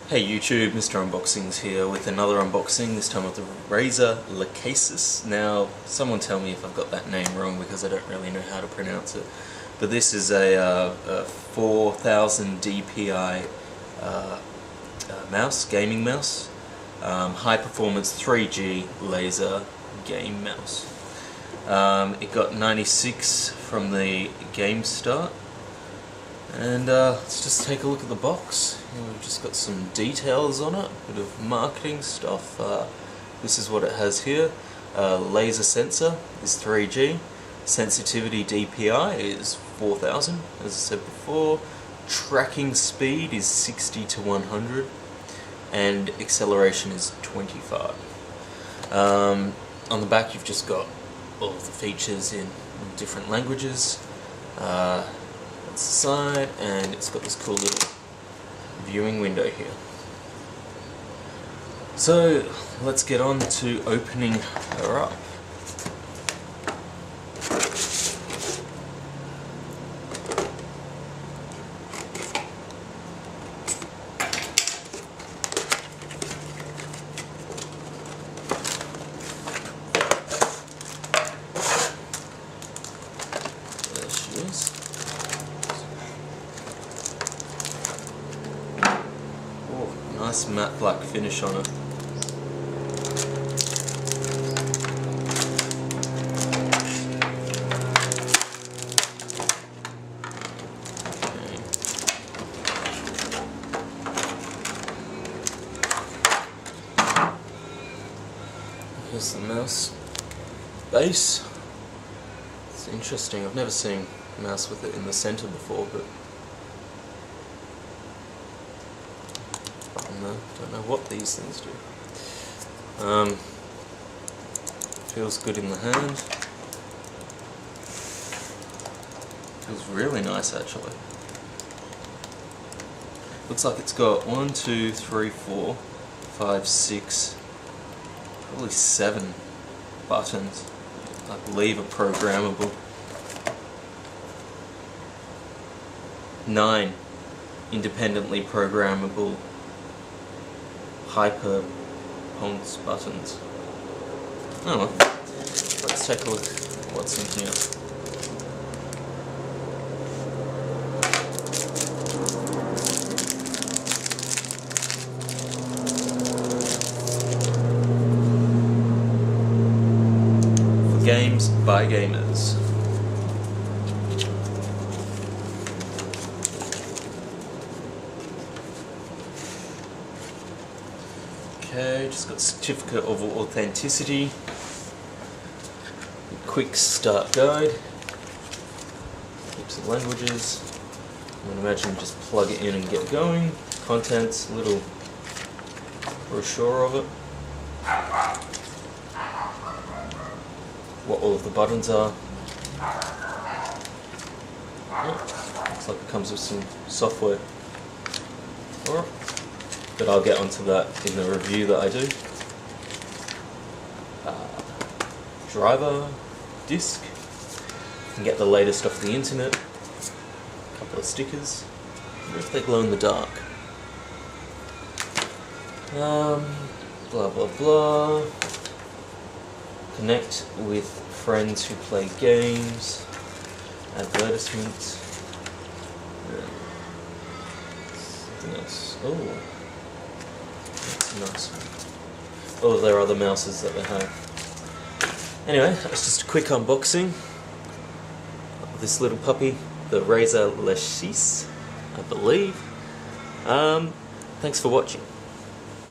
Hey YouTube, Mr. Unboxings here with another unboxing, this time with the Razer Lachesis. Now, someone tell me if I've got that name wrong because I don't really know how to pronounce it. But this is a 4000 DPI mouse, gaming mouse. High performance 3G laser game mouse. It got 96 from the Game Start. And let's just take a look at the box. We've just got some details on it, a bit of marketing stuff. This is what it has here. Laser sensor is 3G. Sensitivity DPI is 4000, as I said before. Tracking speed is 60 to 100. And acceleration is 25. On the back you've just got all of the features in different languages. That's the side, and it's got this cool little viewing window here. So let's get on to opening her up. There she is. Nice matte black finish on it. Okay. Here's the mouse base. It's interesting, I've never seen a mouse with it in the center before, but don't know what these things do. Feels good in the hand. Feels really nice actually. Looks like it's got 1, 2, 3, 4, 5, 6, probably 7 buttons. I believe are programmable. 9 independently programmable hyper ponce buttons. Oh well, let's take a look at what's in here. For games by gamers. Okay, just got certificate of authenticity, quick start guide, heaps of languages. I would imagine you just plug it in and get going. Contents, a little brochure of it, what all of the buttons are. Oh, looks like it comes with some software. Alright. But I'll get onto that in the review that I do. Driver, disc, you can get the latest off the internet, a couple of stickers. I wonder if they glow in the dark. Blah blah blah. Connect with friends who play games. Advertisements. Something else. Oh. Nice. All of their other mouses that they have. Anyway, that's just a quick unboxing of this little puppy, the Razer Lachesis, I believe. Thanks for watching.